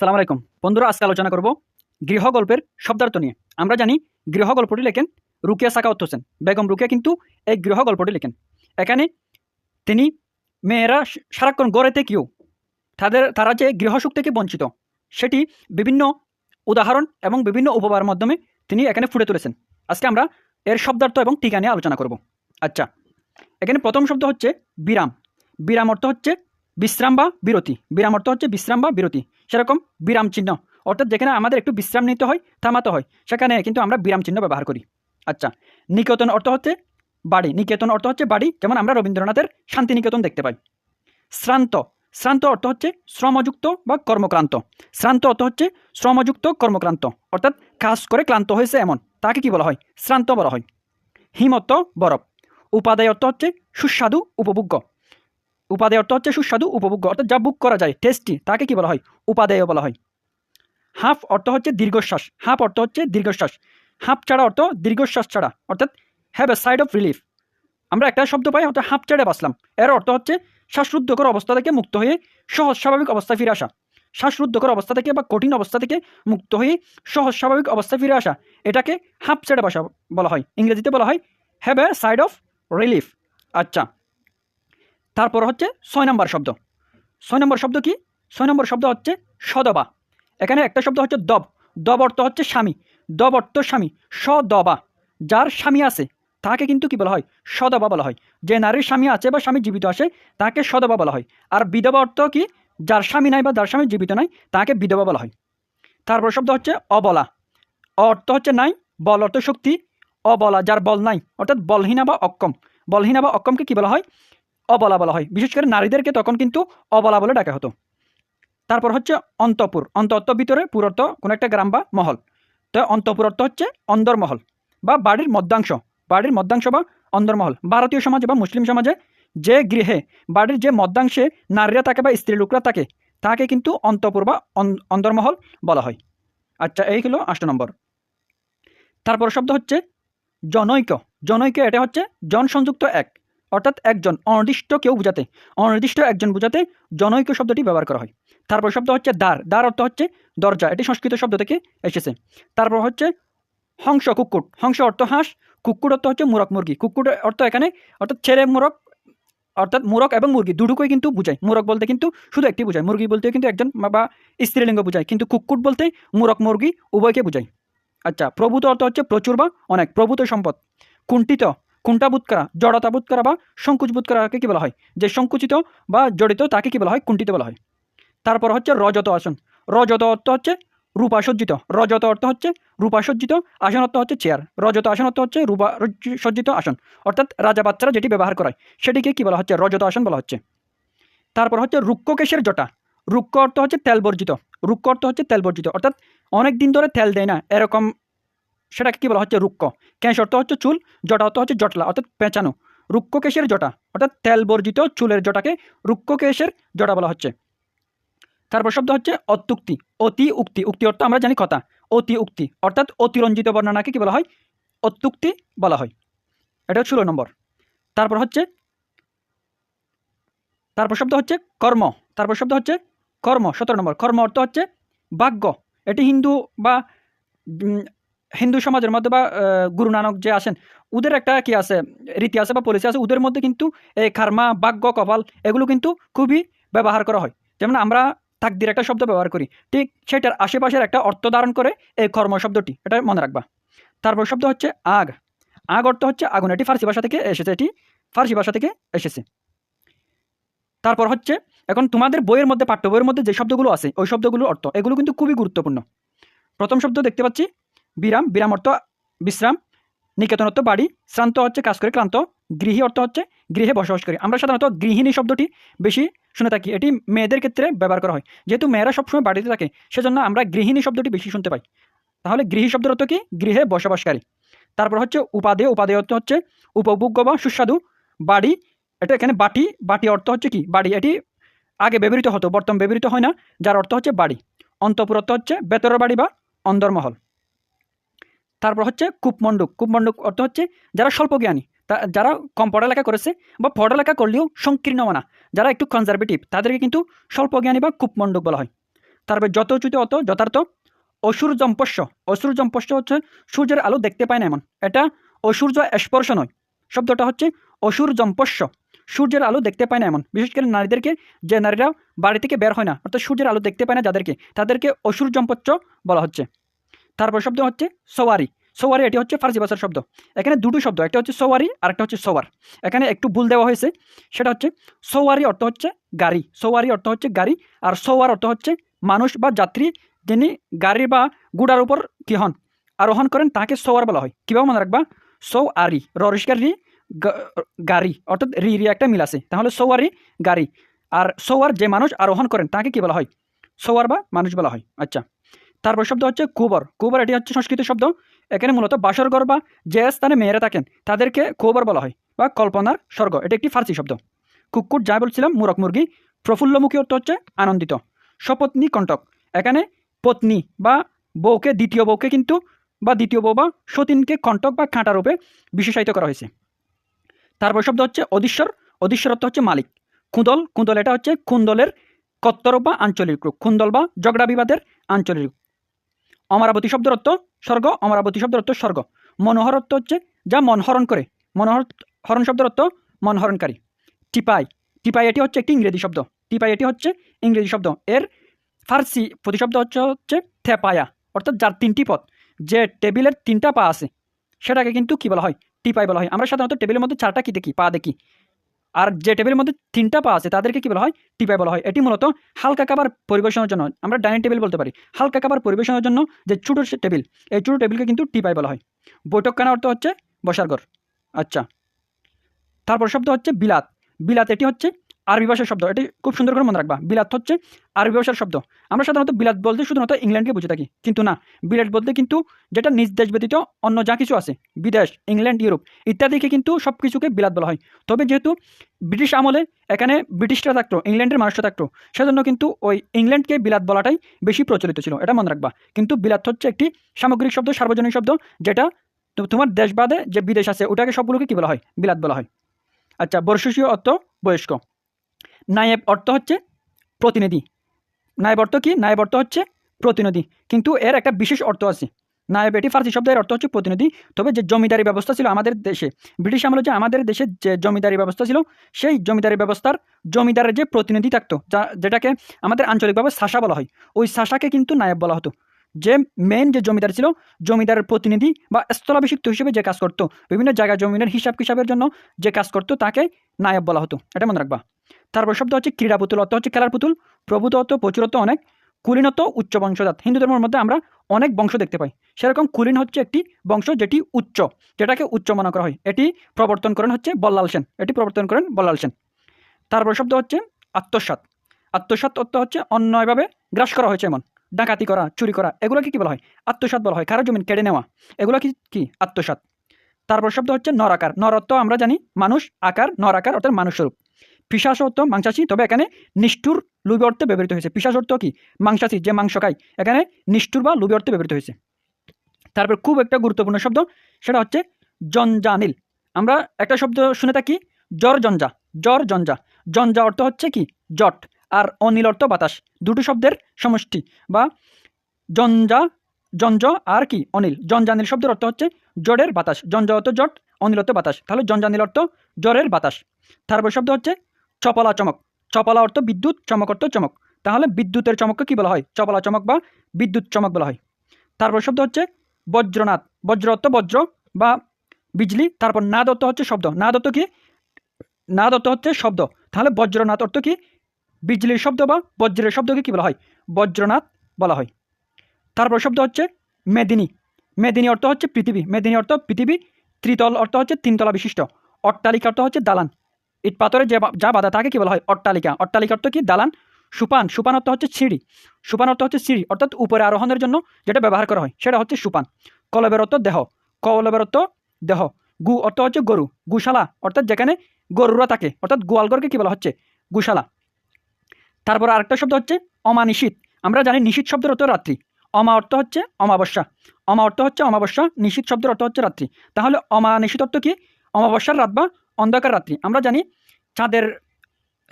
আসসালামু আলাইকুম বন্ধুরা, আজকে আলোচনা করব গৃহগল্পের শব্দার্থ নিয়ে। আমরা জানি গৃহগল্পটি লেখেন রুকিয়া সাখাওয়াত হোসেন। বেগম রুকিয়া কিন্তু এই গৃহগল্পটি লেখেন। এখানে তিনি মেয়েরা সারাক্ষণ গড়ে থেকেও তারা যে গৃহসুখ থেকে বঞ্চিত সেটি বিভিন্ন উদাহরণ এবং বিভিন্ন উপমার মাধ্যমে তিনি এখানে ফুটে তুলেছেন। আজকে আমরা এর শব্দার্থ এবং টিকা নিয়ে আলোচনা করব। আচ্ছা, এখানে প্রথম শব্দ হচ্ছে বিরাম। বিরাম অর্থ হচ্ছে বিশ্রাম বা বিরতি। বিরাম অর্থ হচ্ছে বিশ্রাম বা বিরতি। সেরকম বিরাম চিহ্ন অর্থাৎ যেখানে আমাদের একটু বিশ্রাম নিতে হয়, থামাতে হয়, সেখানে কিন্তু আমরা বিরাম চিহ্ন ব্যবহার করি। আচ্ছা, নিকেতন অর্থ হচ্ছে বাড়ি। নিকেতন অর্থ হচ্ছে বাড়ি, যেমন আমরা রবীন্দ্রনাথের শান্তিনিকেতন দেখতে পাই। শ্রান্ত। শ্রান্ত অর্থ হচ্ছে শ্রমযুক্ত বা কর্মক্লান্ত। শ্রান্ত অর্থ হচ্ছে শ্রমযুক্ত কর্মক্লান্ত, অর্থাৎ কাজ করে ক্লান্ত হয়েছে এমন, তাকে কি বলা হয়? শ্রান্ত বলা হয়। হিমত্ব বরফ। উপাদেয় অর্থ হচ্ছে সুস্বাদু উপভোগ্য। উপাদেয় অর্থ হচ্ছে সুস্বাদু উপভোগ্য, অর্থাৎ যা বুক করা যায়, টেস্টি, তাকে কি বলা হয়? উপাদেয় বলা হয়। হাঁফ অর্থ হচ্ছে দীর্ঘশ্বাস। হাঁফ অর্থ হচ্ছে দীর্ঘশ্বাস। হাঁফ ছাড়া অর্থ দীর্ঘশ্বাস ছাড়া, অর্থাৎ have a side of relief. আমরা একটা শব্দ পাই, অর্থাৎ হাঁফ ছেড়ে বাঁচলাম। এর অর্থ হচ্ছে শ্বাসরুদ্ধকর অবস্থা থেকে মুক্ত হয়ে সহজ স্বাভাবিক অবস্থায় ফিরে আসা। শ্বাসরুদ্ধকর অবস্থা থেকে বা কঠিন অবস্থা থেকে মুক্ত হয়ে সহজ স্বাভাবিক অবস্থায় ফিরে আসা, এটাকে হাঁফ ছেড়ে বাসা বলা হয়। ইংরেজিতে বলা হয় have a side of relief. আচ্ছা, তারপর হচ্ছে 6 নম্বর শব্দ। 6 নম্বর শব্দ কি? 6 নম্বর শব্দ হচ্ছে সদবা। এখানে একটা শব্দ হচ্ছে দব। দব অর্থ হচ্ছে স্বামী। দব অর্থ স্বামী। সদবা, যার স্বামী আছে তাকে কিন্তু কি বলা হয়? সদবা বলা হয়। যে নারীর স্বামী আছে বা স্বামী জীবিত আছে তাকে সদবা বলা হয়। আর বিধবা অর্থ কি? যার স্বামী নাই বা যার স্বামী জীবিত নাই তাকে বিধবা বলা হয়। তারপর শব্দ হচ্ছে অবলা। অর্থ হচ্ছে নাই, বল অর্থ শক্তি। অবলা, যার বল নাই, অর্থাৎ বলহীনা বা অক্ষম। বলহীনা বা অক্ষমকে কি বলা হয়? অবলা বলা হয়। বিশেষ করে নারীদেরকে তখন কিন্তু অবলা বলে ডাকা হতো। তারপর হচ্ছে অন্তপুর। অন্ত অর্থ ভিতরে, পুর অর্থ কোনো একটা গ্রাম বা মহল। তো অন্তপুর অর্থ হচ্ছে অন্দরমহল বা বাড়ির মধ্যাংশ। বাড়ির মধ্যাংশ বা অন্দরমহল। ভারতীয় সমাজে বা মুসলিম সমাজে যে গৃহে বাড়ির যে মধ্যাংশে নারীরা থাকে বা স্ত্রী লোকরা থাকে তাকে কিন্তু অন্তপুর বা অন্দরমহল বলা হয়। আচ্ছা, এই হলো 8 নম্বর। তারপর শব্দ হচ্ছে জনৈক। জনৈক এটা হচ্ছে জন সংযুক্ত এক, অর্থাৎ একজন, অনির্দিষ্ট কেউ বোঝাতে, অনির্দিষ্ট একজন বোঝাতে জনৈক শব্দটি ব্যবহার করা হয়। তারপর শব্দ হচ্ছে দ্বার। দ্বার অর্থ হচ্ছে দরজা, এটি সংস্কৃত শব্দ থেকে এসেছে। তারপর হচ্ছে হংস। কুক্কুট। হংস অর্থ হাঁস। কুক্কুট অর্থ হচ্ছে মুরগ মুরগি। কুক্কুট অর্থ এখানে অর্থাৎ ছেলে মুরগ, অর্থাৎ মুরগ এবং মুরগি দুটোকেই কিন্তু বোঝায়। মুরগ বলতে কিন্তু শুধু একটি বোঝায়, মুরগি বলতে কিন্তু একজন বা স্ত্রীলিঙ্গ বোঝায়, কিন্তু কুক্কুট বলতে মুরগ মুরগি উভয়কে বোঝায়। আচ্ছা, প্রভূত অর্থ হচ্ছে প্রচুর বা অনেক, প্রভূত সম্পদ। কুণ্ঠিত। কুণ্ঠাবোধ করা, জড়তাবোধ করা বা সংকুচবোধ করাকে কি বলা হয়? যে সংকুচিত বা জড়িত তাকে কি বলা হয়? কুণ্ঠিত বলা হয়। তারপর হচ্ছে রজত আসন। রজত অর্থ হচ্ছে রূপাসজ্জিত। রজত অর্থ হচ্ছে রূপাসজ্জিত। আসন অর্থ হচ্ছে চেয়ার। রজত আসন অর্থ হচ্ছে রূপাসজ্জিত আসন, অর্থাৎ রাজা বাচ্চারা যেটি ব্যবহার করায় সেটিকে কি বলা হচ্ছে? রজত আসন বলা হচ্ছে। তারপর হচ্ছে রুক্ষকেশের জটা। রুক্ষ অর্থ হচ্ছে তেল বর্জিত। রুক্ষ অর্থ হচ্ছে তেল বর্জিত, অর্থাৎ অনেক দিন ধরে তেল দেয় না এরকম, সেটাকে কি বলা হচ্ছে? রুক্ষ। কেশ অর্থ হচ্ছে চুল। জটা অর্থ হচ্ছে জটলা, অর্থাৎ পেঁচানো। রুক্ষকেশের জটা অর্থাৎ তেল বর্জিত চুলের জটাকে রুক্ষকেশের জটা বলা হচ্ছে। তারপর শব্দ হচ্ছে অত্যুক্তি। অতি উক্তি। উক্তি অর্থ আমরা জানি কথা। অতি উক্তি অর্থাৎ অতিরঞ্জিত বর্ণনাকে কি বলা হয়? অত্যুক্তি বলা হয়। এটা 16 নম্বর। তারপর শব্দ হচ্ছে কর্ম। তারপর শব্দ হচ্ছে কর্ম, 17 নম্বর। কর্ম অর্থ হচ্ছে ভাগ্য। এটি হিন্দু বা হিন্দু সমাজের মধ্যে বা গুরু নানক যে আসেন ওদের একটা কি আছে, রীতি আছে বা পলিসি আছে, ওদের মধ্যে কিন্তু এই কার্মা, ভাগ্য, কপাল এগুলো কিন্তু খুবই ব্যবহার করা হয়। যেমন আমরা তাকদির একটা শব্দ ব্যবহার করি, ঠিক সেটার আশেপাশের একটা অর্থ ধারণ করে এই কর্ম শব্দটি, এটা মনে রাখবা। তারপর শব্দ হচ্ছে আগ। আগ অর্থ হচ্ছে আগুন। এটি ফার্সি ভাষা থেকে এসেছে। তারপর হচ্ছে এখন তোমাদের বইয়ের মধ্যে, পাঠ্য বইয়ের মধ্যে যে শব্দগুলো আছে ওই শব্দগুলোর অর্থ এগুলো কিন্তু খুবই গুরুত্বপূর্ণ। প্রথম শব্দ দেখতে পাচ্ছি বিরাম। বিরাম অর্থ বিশ্রাম। নিকেতন অর্থ বাড়ি। শ্রান্ত হচ্ছে কাজ করে ক্লান্ত। গৃহী অর্থ হচ্ছে গৃহে বসবাস করে। আমরা সাধারণত গৃহিণী শব্দটি বেশি শুনে থাকি, এটি মেয়েদের ক্ষেত্রে ব্যবহার করা হয়। যেহেতু মেয়েরা সবসময় বাড়িতে থাকে সেজন্য আমরা গৃহিণী শব্দটি বেশি শুনতে পাই। তাহলে গৃহী শব্দের অর্থ কি? গৃহে বসবাসকারী। তারপর হচ্ছে উপাদেয়। উপাদেয় অর্থ হচ্ছে উপভোগ্য বা সুস্বাদু। বাড়ি, এটা এখানে বাটি। বাটি অর্থ হচ্ছে কি? বাড়ি। এটি আগে ব্যবহৃত হতো, বর্তমান ব্যবহৃত হয় না, যার অর্থ হচ্ছে বাড়ি। অন্তপুর অর্থ হচ্ছে ভেতরের বাড়ি বা অন্দরমহল। তারপর হচ্ছে কূপমণ্ডুক। কূপমণ্ডুক অর্থ হচ্ছে যারা স্বল্প জ্ঞানী, যারা কম পড়ালেখা করেছে বা পড়ালেখা করলেও সংকীর্ণ মানা, যারা একটু কনজারভেটিভ, তাদেরকে কিন্তু স্বল্প জ্ঞানী বা কূপমণ্ডুক বলা হয়। তারপরে যথোচিত অত যথার্থ। অসূর্যম্পস্য, অসূর্যম্পস্য হচ্ছে সূর্যের আলো দেখতে পায় না এমন, এটা অসূর্য স্পর্শ নয়, শব্দটা হচ্ছে অসূর্যম্পস্য, সূর্যের আলো দেখতে পায় না এমন। বিশেষ করে নারীদেরকে, যে নারীরা বাড়ি থেকে বের হয় না, অর্থাৎ সূর্যের আলো দেখতে পায় না যাদেরকে, তাদেরকে অসূর্যম্পস্য বলা হচ্ছে। তারপর শব্দ হচ্ছে সওয়ারি। সওয়ারি এটি হচ্ছে ফার্সি ভাষার শব্দ। এখানে দুটো শব্দ, একটা হচ্ছে সওয়ারি আর একটা হচ্ছে সওয়ার। এখানে একটু ভুল দেওয়া হয়েছে, সেটা হচ্ছে সওয়ারি অর্থ হচ্ছে গাড়ি, সওয়ারি অর্থ হচ্ছে গাড়ি, আর সওয়ার অর্থ হচ্ছে মানুষ বা যাত্রী, যিনি গাড়ি বা ঘোড়ার উপর কি হন, আরোহণ করেন, তাকে সওয়ার বলা হয়। কীভাবে মনে রাখবা, সওয়ারি, ররিষ্কার রি, গাড়ি, অর্থাৎ রি রি একটা মিল আছে, তাহলে সওয়ারি গাড়ি, আর সওয়ার যে মানুষ আরোহণ করেন তাকে কি বলা হয়, সওয়ার বা মানুষ বলা হয়। আচ্ছা, তারপর শব্দ হচ্ছে কুবর। কুবর এটি হচ্ছে সংস্কৃত শব্দ। এখানে মূলত বাসরঘর বা যে স্থানে মেয়েরা থাকেন তাদেরকে কুবর বলা হয়, বা কল্পনার স্বর্গ, এটি একটি ফার্সি শব্দ। কুক্কুট, যা বলছিলাম, মূরক মুরগি। প্রফুল্লমুখী অর্থ হচ্ছে আনন্দিত। সপত্নী কণ্টক, এখানে পত্নী বা বউকে, দ্বিতীয় বউকে কিন্তু, বা দ্বিতীয় বউ বা সতীনকে কণ্টক বা কাঁটা রূপে বিশেষায়িত করা হয়েছে। তারপর শব্দ হচ্ছে অধীশ্বর। অধীশ্বর অর্থ হচ্ছে মালিক। কুন্দল, কুন্দল এটা হচ্ছে কুন্দলের কত্তরূপ বা আঞ্চলিক রূপ, কুন্দল বা ঝগড়া বিবাদের আঞ্চলিক রূপ। অমরাবতী শব্দের অর্থ স্বর্গ, অমরাবতী শব্দের অর্থ স্বর্গ। মনোহর অর্থ হচ্ছে যা মন হরণ করে, মনোহর, হরণ শব্দের অর্থ মন হরণকারী। টিপাই, টিপাই এটি হচ্ছে একটি ইংরেজি শব্দ। টিপাই এটি হচ্ছে ইংরেজি শব্দ। এর ফার্সি প্রতিশব্দ হচ্ছে থেপায়া, অর্থাৎ যার তিনটি পদ, যে টেবিলের তিনটা পা আছে সেটাকে কিন্তু কি বলা হয়, টিপাই বলা হয়। আমরা সাধারণত টেবিলের মধ্যে চারটা কি দেখি, পা দেখি, আর যে টেবিলের মধ্যে তিনটা পা আছে তাদেরকে কি বলা হয়, টিপাই বলা হয়। এটি মূলত হালকা খাবার পরিবেশনের জন্য, আমরা ডাইনিং টেবিল বলতে পারি, হালকা খাবার পরিবেশনের জন্য যে ছোটো টেবিল, এই ছোটো টেবিলকে কিন্তু টিপাই বলা হয়। বৈঠকখানা অর্থ হচ্ছে বসার ঘর। আচ্ছা, তারপর শব্দ হচ্ছে বিলাত। বিলাত এটি হচ্ছে আরবি ভাষার শব্দ, এটি খুব সুন্দর করে মনে রাখবা। বিলাত হচ্ছে আরবি ভাষার শব্দ। আমরা সাধারণত বিলাত বলতে শুধুমাত্র ইংল্যান্ডকে বুঝে থাকি, কিন্তু না, বিলাত বলতে কিন্তু যেটা নিজ দেশ ব্যতীত অন্য যা কিছু আছে, বিদেশ, ইংল্যান্ড, ইউরোপ ইত্যাদিকে কিন্তু সব কিছুকে বিলাত বলা হয়। তবে যেহেতু ব্রিটিশ আমলে এখানে ব্রিটিশরা থাকতো, ইংল্যান্ডের মানুষরা থাকতো, সেজন্য কিন্তু ওই ইংল্যান্ডকে বিলাত বলাটাই বেশি প্রচলিত ছিল, এটা মনে রাখবা। কিন্তু বিলাত হচ্ছে একটি সামগ্রিক শব্দ, সার্বজনীন শব্দ, যেটা তোমার দেশ বাদে যে বিদেশ আছে ওটাকে সবগুলোকে কী বলা হয়, বিলাত বলা হয়। আচ্ছা, বর্ষসীয় অর্থ বয়স্ক। নায়েব অর্থ হচ্ছে প্রতিনিধি। নায়েব অর্থ কি, নায়েব অর্থ হচ্ছে প্রতিনিধি, কিন্তু এর একটা বিশেষ অর্থ আছে। নায়েব এটি ফার্সি শব্দ, এর অর্থ হচ্ছে প্রতিনিধি। তবে যে জমিদারি ব্যবস্থা ছিল আমাদের দেশে, ব্রিটিশ আমলে যে আমাদের দেশে যে জমিদারি ব্যবস্থা ছিল, সেই জমিদারি ব্যবস্থার জমিদারের যে প্রতিনিধি থাকতো, যেটাকে আমাদের আঞ্চলিকভাবে শাসা বলা হয়, ওই শাসাকে কিন্তু নায়েব বলা হতো। যে মেন যে জমিদার ছিল, জমিদারের প্রতিনিধি বা স্থলাভিষিক্ত হিসেবে যে কাজ করতো, বিভিন্ন জায়গায় জমিনের হিসাব কিসাবের জন্য যে কাজ করতো, তাকে নায়েব বলা হতো, এটা মনে রাখবা। তারপর শব্দ হচ্ছে ক্রীড়া পুতুল, অর্থ হচ্ছে খেলার পুতুল। প্রভূত অর্থ প্রচুরত্ব, অনেক। কুলীনত্ব উচ্চ বংশজাত। হিন্দু ধর্মের মধ্যে আমরা অনেক বংশ দেখতে পাই, সেরকম কুলীন হচ্ছে একটি বংশ যেটি উচ্চ, যেটাকে উচ্চ মনে করা হয়। এটি প্রবর্তন করেন হচ্ছে বল্লাল সেন, এটি প্রবর্তন করেন বল্লাল সেন। তারপর শব্দ হচ্ছে আত্মসাৎ। আত্মসাৎ অর্থ হচ্ছে অন্যায়ভাবে গ্রাস করা হয়েছে এমন, ডাকাতি করা, চুরি করা, এগুলোকে কি বলা হয়, আত্মসাৎ বলা হয়। কারো জমিন কেড়ে নেওয়া, এগুলো কি আত্মসাৎ। তারপর শব্দ হচ্ছে নর আকার। নর অর্থ আমরা জানি মানুষ, আকার, নর আকার অর্থাৎ মানুষ স্বরূপ। পিশাচ অর্থ মাংসাশী, তবে এখানে নিষ্ঠুর, লোভী অর্থে ব্যবহৃত হয়েছে। পিশাচ অর্থ কি, মাংসাশী, যে মাংস খায়, এখানে নিষ্ঠুর বা লোভী অর্থে ব্যবহৃত হয়েছে। তারপর খুব একটা গুরুত্বপূর্ণ শব্দ, সেটা হচ্ছে জঞ্জানিল। আমরা একটা শব্দ শুনে থাকি, জ্বর জঞ্জা। জ্বর জঞ্জা, জঞ্জা অর্থ হচ্ছে কি জট, আর অনিল অর্থ বাতাস, দুটো শব্দের সমষ্টি, বা জঞ্জা, জঞ্জ আর কি অনিল। জঞ্জানিল শব্দের অর্থ হচ্ছে জড়ের বাতাস। জঞ্জ অর্থ জট, অনিল অর্থ বাতাস, তাহলে জঞ্জানিল অর্থ জ্বরের বাতাস। তারপর শব্দ হচ্ছে চপলা চমক। চপলা অর্থ বিদ্যুৎ, চমক অর্থ চমক, তাহলে বিদ্যুতের চমককে কী বলা হয়, চপলা চমক বা বিদ্যুৎ চমক বলা হয়। তারপর শব্দ হচ্ছে বজ্রনাদ। বজ্র অর্থ বজ্র বা বিজলি। তারপর নাদ অর্থ হচ্ছে শব্দ। নাদ অর্থ কি, নাদ অর্থ হচ্ছে শব্দ, তাহলে বজ্রনাদ অর্থ কি, বিজলির শব্দ বা বজ্রের শব্দকে কী বলা হয়, বজ্রনাদ বলা হয়। তারপর শব্দ হচ্ছে মেদিনী। মেদিনী অর্থ হচ্ছে পৃথিবী। মেদিনী অর্থ পৃথিবী। ত্রিতল অর্থ হচ্ছে তিনতলা বিশিষ্ট। অট্টালিকা অর্থ হচ্ছে দালান। ইট পাথরে যা বাধা তাকে কি বলা হয়, অট্টালিকা। অট্টালিকা অর্থ কি, দালান। সুপান, সুপান অর্থ হচ্ছে সিঁড়ি। সুপান অর্থ হচ্ছে সিঁড়ি, অর্থাৎ উপরে আরোহণের জন্য যেটা ব্যবহার করা হয় সেটা হচ্ছে সুপান। কলবের অর্থ দেহ। কলবের অর্থ দেহ। গু অর্থ হচ্ছে গরু। গুশালা অর্থাৎ যেখানে গরুরা থাকে, অর্থাৎ গোয়ালঘরকে কি বলা হচ্ছে, গুশালা। তারপর আরেকটা শব্দ হচ্ছে অমানিশীত। আমরা জানি নিশীত শব্দের অর্থ রাত্রি। অমা অর্থ হচ্ছে অমাবস্যা। অমা অর্থ হচ্ছে অমাবস্যা, নিশীত শব্দের অর্থ হচ্ছে রাত্রি। তাহলে অমানিশীত অর্থ কি, অমাবস্যার রাত বা অন্ধকার রাত্রি। আমরা জানি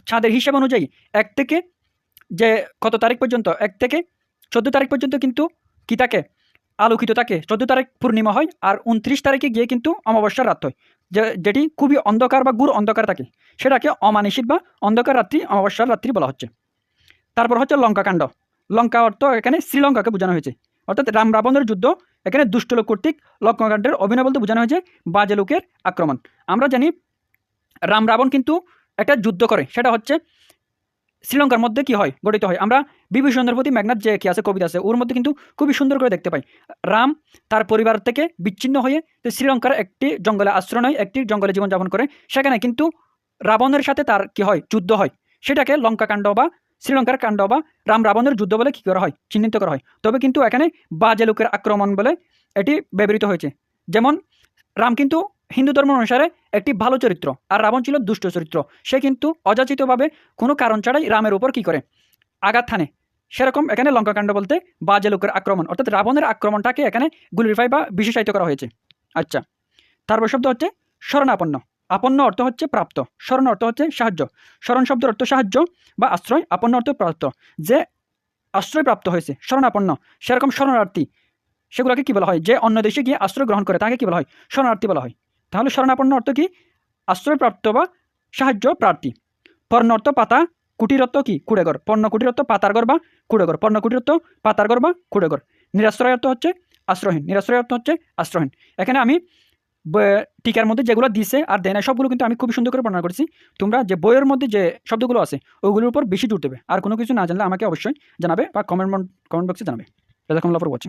চাঁদের হিসাব অনুযায়ী 1 থেকে যে কত তারিখ পর্যন্ত 1 থেকে 14 তারিখ পর্যন্ত কিন্তু কি থাকে, আলোকিত থাকে। 14 তারিখ পূর্ণিমা হয় আর 29 তারিখে গিয়ে কিন্তু অমাবস্যার রাত হয়, যেটি খুবই অন্ধকার বা গুড় অন্ধকার থাকে, সেটাকে অমানিশিক বা অন্ধকার রাত্রি, অমাবস্যার রাত্রি বলা হচ্ছে। তারপর হচ্ছে লঙ্কাকাণ্ড। লঙ্কা অর্থ এখানে শ্রীলঙ্কাকে বোঝানো হয়েছে, অর্থাৎ রাম রাবণের যুদ্ধ। এখানে দুষ্ট লোক কর্তৃক লঙ্কাকাণ্ডের অভিনয় বলতে বোঝানো হয়েছে বাজে লোকের আক্রমণ। আমরা জানি রাম রাবণ কিন্তু একটা যুদ্ধ করে, সেটা হচ্ছে শ্রীলঙ্কার মধ্যে কি হয়, গঠিত হয়। আমরা বিভীষণের প্রতি মেঘনাথ যে কি আছে কবিতা আছে, ওর মধ্যে কিন্তু খুবই সুন্দর করে দেখতে পাই রাম তার পরিবার থেকে বিচ্ছিন্ন হয়ে শ্রীলঙ্কার একটি জঙ্গলে আশ্রয় নেয়, একটি জঙ্গলে জীবনযাপন করে। সেখানে কিন্তু রাবণের সাথে তার কি হয়, যুদ্ধ হয়। সেটাকে লঙ্কাকাণ্ড বা শ্রীলঙ্কার কাণ্ড বা রাম রাবণের যুদ্ধ বলে কী করা হয়, চিহ্নিত করা হয়। তবে কিন্তু এখানে বাজে লোকের আক্রমণ বলে এটি ব্যবহৃত হয়েছে। যেমন রাম কিন্তু হিন্দু ধর্ম অনুসারে একটি ভালো চরিত্র, আর রাবণ ছিল দুষ্ট চরিত্র। সে কিন্তু অযাচিতভাবে কোনো কারণ ছাড়াই রামের উপর কি করে, আঘাত হানে। সেরকম এখানে লঙ্কাকাণ্ড বলতে বাজে লোকের আক্রমণ, অর্থাৎ রাবণের আক্রমণটাকে এখানে গ্লোরিফাই বা বিশেষায়িত করা হয়েছে। আচ্ছা, তারপর শব্দ হচ্ছে শরণাপন্ন। আপন্ন অর্থ হচ্ছে প্রাপ্ত, শরণ অর্থ হচ্ছে সাহায্য। শরণ শব্দের অর্থ সাহায্য বা আশ্রয়, আপন্ন অর্থ প্রাপ্ত। যে আশ্রয় প্রাপ্ত হয়েছে, শরণাপন্ন। সেরকম শরণার্থী, সেগুলোকে কী বলা হয়, যে অন্য দেশে গিয়ে আশ্রয় গ্রহণ করে তাকে কী বলা হয়, শরণার্থী বলা হয়। তাহলে শরণাপন্ন অর্থ কি, আশ্রয়প্রাপ্ত বা সাহায্য প্রার্থী। পর্ণ অর্থ পাতা, কুটির অর্থ কি, কুড়েঘর। পর্ণ কুটির অর্থ পাতার ঘর বা কুড়েঘর। পর্ণ কুটির অর্থ পাতার ঘর বা কুড়েঘর। নিরাশ্রয় অর্থ হচ্ছে আশ্রয়হীন, নিরাশ্রয় অর্থ হচ্ছে আশ্রয়হীন। এখানে আমি টিকার মধ্যে যেগুলো দিছে আর দেয় না সবগুলো কিন্তু আমি খুবই সুন্দর করে বর্ণনা করেছি। তোমরা যে বইয়ের মধ্যে যে শব্দগুলো আছে ওগুলোর উপর বেশি জোর দেবে। আর কোনো কিছু না জানলে আমাকে অবশ্যই জানাবে বা কমেন্ট বক্সে জানাবে। যতক্ষণ ফর ওয়াচিং।